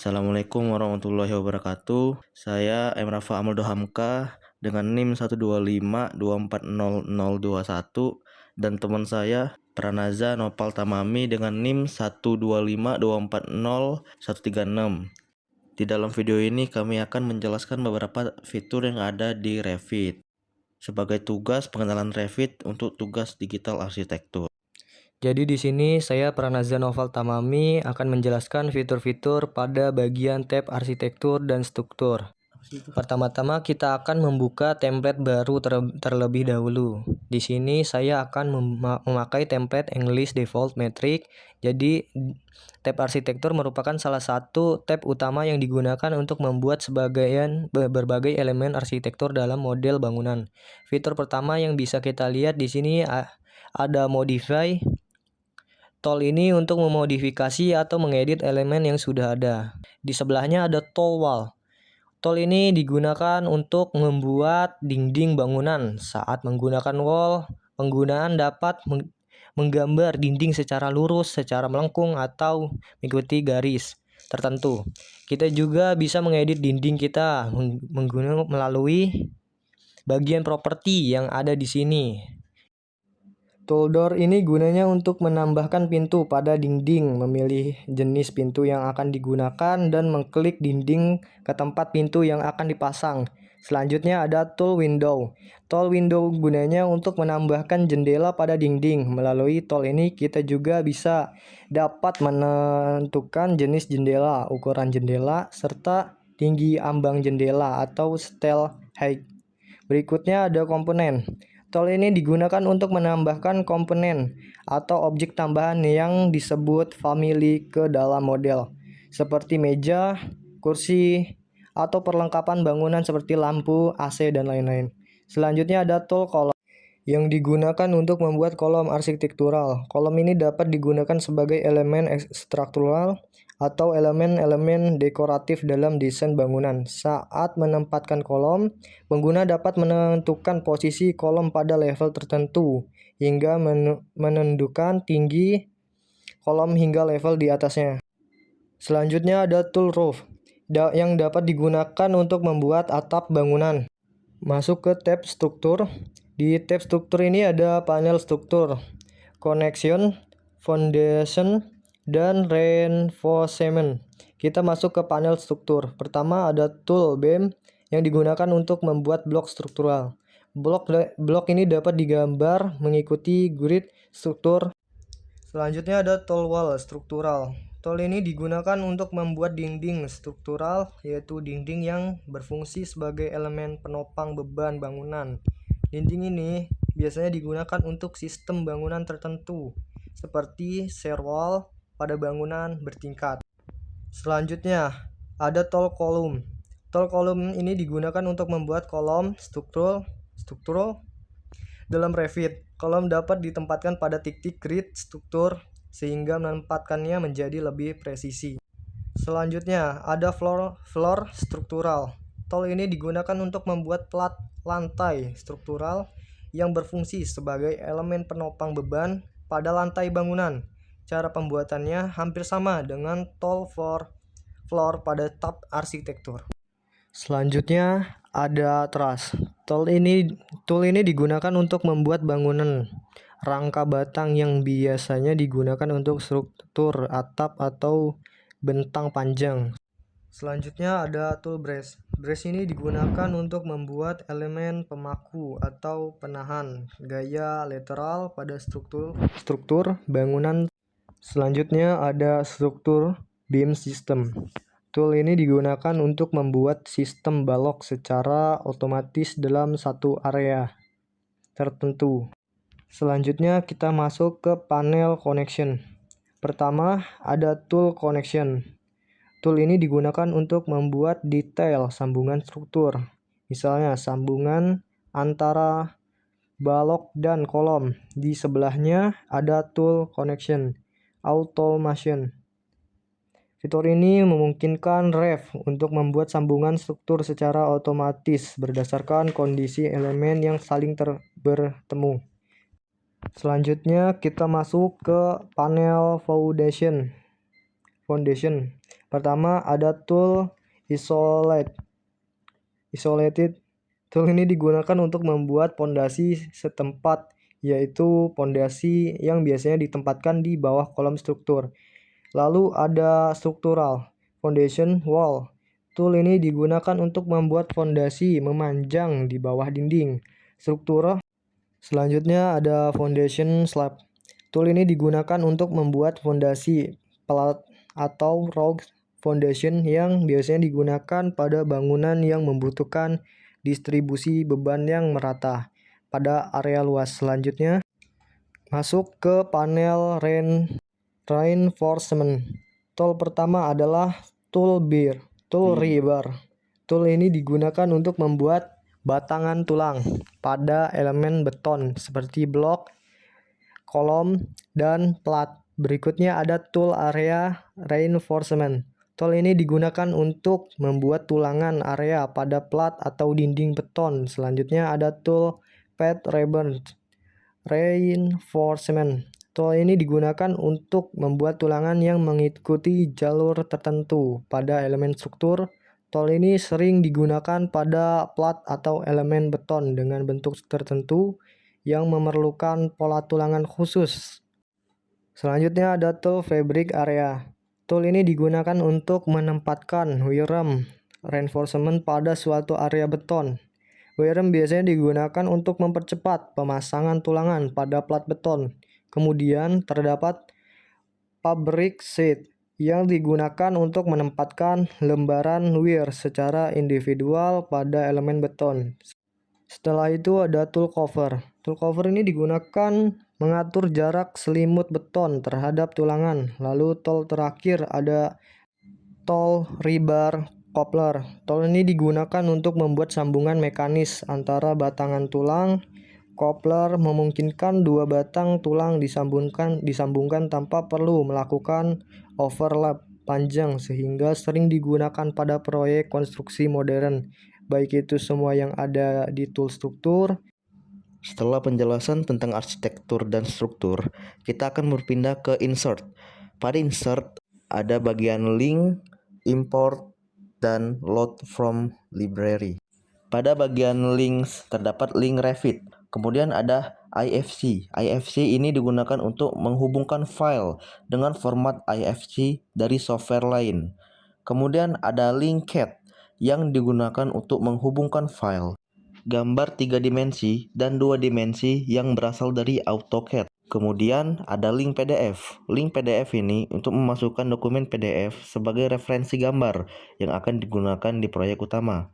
Assalamualaikum warahmatullahi wabarakatuh. Saya M. Rafa Amaldo Hamka dengan NIM 125240021 dan teman saya Pranaza Nopal Tamami dengan NIM 125240136. Di dalam video ini kami akan menjelaskan beberapa fitur yang ada di Revit sebagai tugas pengenalan Revit untuk tugas digital arsitektur. Jadi di sini saya Pranaza Noval Tamami akan menjelaskan fitur-fitur pada bagian tab arsitektur dan struktur. Pertama-tama kita akan membuka template baru terlebih dahulu. Di sini saya akan memakai template English Default Metric. Jadi tab arsitektur merupakan salah satu tab utama yang digunakan untuk membuat berbagai elemen arsitektur dalam model bangunan. Fitur pertama yang bisa kita lihat di sini ada Modify. Tool ini untuk memodifikasi atau mengedit elemen yang sudah ada. Di sebelahnya ada Tool Wall. Tool ini digunakan untuk membuat dinding bangunan. Saat menggunakan wall, penggunaan dapat menggambar dinding secara lurus, secara melengkung, atau mengikuti garis tertentu. Kita juga bisa mengedit dinding kita menggunakan melalui bagian properti yang ada di sini. Tool Door ini gunanya untuk menambahkan pintu pada dinding, memilih jenis pintu yang akan digunakan, dan mengklik dinding ke tempat pintu yang akan dipasang. Selanjutnya ada Tool Window. Tool Window gunanya untuk menambahkan jendela pada dinding. Melalui tool ini kita juga bisa dapat menentukan jenis jendela, ukuran jendela, serta tinggi ambang jendela atau style height. Berikutnya ada komponen. Tool ini digunakan untuk menambahkan komponen atau objek tambahan yang disebut family ke dalam model, seperti meja, kursi, atau perlengkapan bangunan seperti lampu, AC, dan lain-lain. Selanjutnya ada tool kolom yang digunakan untuk membuat kolom arsitektural. Kolom ini dapat digunakan sebagai elemen struktural atau elemen-elemen dekoratif dalam desain bangunan. Saat menempatkan kolom, pengguna dapat menentukan posisi kolom pada level tertentu hingga menentukan tinggi kolom hingga level di atasnya. Selanjutnya ada tool roof yang dapat digunakan untuk membuat atap bangunan. Masuk ke tab struktur. Di tab struktur ini ada panel struktur, connection, foundation, dan reinforcement. Kita masuk ke panel struktur. Pertama ada tool beam yang digunakan untuk membuat blok struktural. Blok ini dapat digambar mengikuti grid struktur. Selanjutnya ada tool wall struktural. Tool ini digunakan untuk membuat dinding struktural, yaitu dinding yang berfungsi sebagai elemen penopang beban bangunan. Dinding ini biasanya digunakan untuk sistem bangunan tertentu, seperti shear wall pada bangunan bertingkat. Selanjutnya, ada tool column. Tool column ini digunakan untuk membuat kolom struktural dalam Revit. Kolom dapat ditempatkan pada titik grid struktur sehingga menempatkannya menjadi lebih presisi. Selanjutnya, ada floor struktural. Tool ini digunakan untuk membuat plat lantai struktural yang berfungsi sebagai elemen penopang beban pada lantai bangunan. Cara pembuatannya hampir sama dengan tool floor pada tab arsitektur. Selanjutnya ada truss. Tool ini digunakan untuk membuat bangunan rangka batang yang biasanya digunakan untuk struktur atap atau bentang panjang. Selanjutnya ada tool brace. Brace ini digunakan untuk membuat elemen pemaku atau penahan gaya lateral pada struktur bangunan. Selanjutnya ada struktur beam system. Tool ini digunakan untuk membuat sistem balok secara otomatis dalam satu area tertentu. Selanjutnya kita masuk ke panel connection. Pertama ada tool connection. Tool ini digunakan untuk membuat detail sambungan struktur. Misalnya sambungan antara balok dan kolom. Di sebelahnya ada tool connection automation. Fitur ini memungkinkan Rev untuk membuat sambungan struktur secara otomatis berdasarkan kondisi elemen yang saling bertemu. Selanjutnya kita masuk ke panel foundation. Pertama ada tool isolated. Tool ini digunakan untuk membuat pondasi setempat, yaitu pondasi yang biasanya ditempatkan di bawah kolom struktur. Lalu ada struktural foundation wall. Tool ini digunakan untuk membuat fondasi memanjang di bawah dinding struktur. Selanjutnya ada foundation slab. Tool ini digunakan untuk membuat fondasi plat atau rock foundation yang biasanya digunakan pada bangunan yang membutuhkan distribusi beban yang merata pada area luas. Selanjutnya masuk ke panel reinforcement. Tool pertama adalah tool rebar. Tool ini digunakan untuk membuat batangan tulang pada elemen beton seperti blok, kolom, dan plat. Berikutnya ada tool area reinforcement. Tool ini digunakan untuk membuat tulangan area pada plat atau dinding beton. Selanjutnya ada tool pad reinforcement. Tool ini digunakan untuk membuat tulangan yang mengikuti jalur tertentu pada elemen struktur. Tool ini sering digunakan pada plat atau elemen beton dengan bentuk tertentu yang memerlukan pola tulangan khusus. Selanjutnya ada tool fabric area. Tool ini digunakan untuk menempatkan wiram reinforcement pada suatu area beton. Wiram biasanya digunakan untuk mempercepat pemasangan tulangan pada plat beton. Kemudian terdapat fabric sheet yang digunakan untuk menempatkan lembaran wire secara individual pada elemen beton. Setelah itu ada tool cover. Tool cover ini digunakan mengatur jarak selimut beton terhadap tulangan. Lalu tool terakhir ada tool rebar coupler. Tool ini digunakan untuk membuat sambungan mekanis antara batangan tulang. Coupler memungkinkan dua batang tulang disambungkan tanpa perlu melakukan overlap panjang sehingga sering digunakan pada proyek konstruksi modern, baik itu semua yang ada di tool struktur. Setelah penjelasan tentang arsitektur dan struktur, kita akan berpindah ke insert. Pada insert ada bagian link, import, dan load from library. Pada bagian links terdapat link Revit. Kemudian ada IFC. IFC ini digunakan untuk menghubungkan file dengan format IFC dari software lain. Kemudian ada link CAD yang digunakan untuk menghubungkan file gambar 3 dimensi dan 2 dimensi yang berasal dari AutoCAD. Kemudian ada link PDF. Link PDF ini untuk memasukkan dokumen PDF sebagai referensi gambar yang akan digunakan di proyek utama.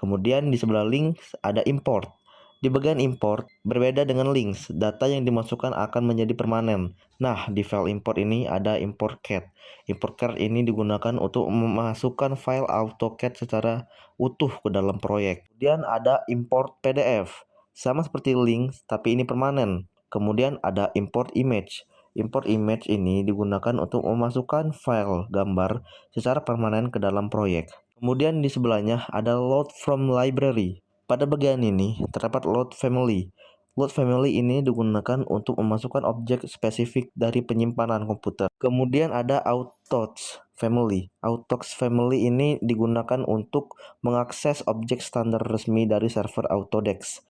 Kemudian di sebelah link ada import. Di bagian import berbeda dengan links, data yang dimasukkan akan menjadi permanen. Nah, di file import ini ada import CAD. Import CAD ini digunakan untuk memasukkan file AutoCAD secara utuh ke dalam proyek. Kemudian ada import PDF, sama seperti links tapi ini permanen. Kemudian ada import image. Import image ini digunakan untuk memasukkan file gambar secara permanen ke dalam proyek. Kemudian di sebelahnya ada load from library. Pada bagian ini terdapat load family. Load family ini digunakan untuk memasukkan objek spesifik dari penyimpanan komputer. Kemudian ada Autox family. Autox family ini digunakan untuk mengakses objek standar resmi dari server Autodesk.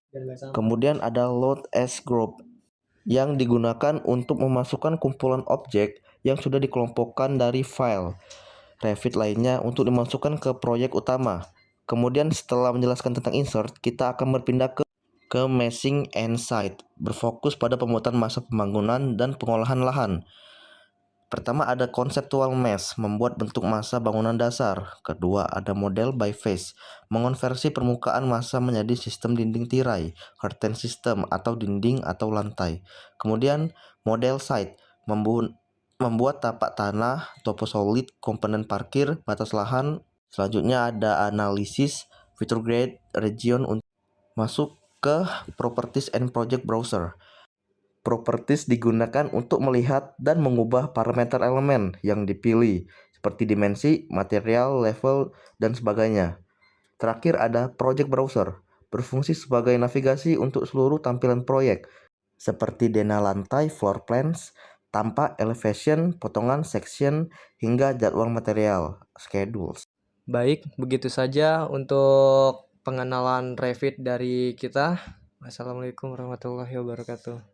Kemudian ada load as group yang digunakan untuk memasukkan kumpulan objek yang sudah dikelompokkan dari file Revit lainnya untuk dimasukkan ke proyek utama. Kemudian setelah menjelaskan tentang insert, kita akan berpindah ke meshing and site, berfokus pada pembuatan masa pembangunan dan pengolahan lahan. Pertama ada conceptual mesh, membuat bentuk massa bangunan dasar. Kedua ada model by face, mengonversi permukaan massa menjadi sistem dinding tirai, curtain system atau dinding atau lantai. Kemudian model site, membuat tapak tanah, topo solid, komponen parkir, batas lahan. Selanjutnya ada analisis feature grade region untuk masuk ke properties and project browser. Properties digunakan untuk melihat dan mengubah parameter elemen yang dipilih seperti dimensi, material, level, dan sebagainya. Terakhir ada project browser, berfungsi sebagai navigasi untuk seluruh tampilan proyek seperti dena lantai, floor plans, tanpa elevation, potongan, section, hingga jadwal material, schedules. Baik, begitu saja untuk pengenalan Revit dari kita. Wassalamualaikum warahmatullahi wabarakatuh.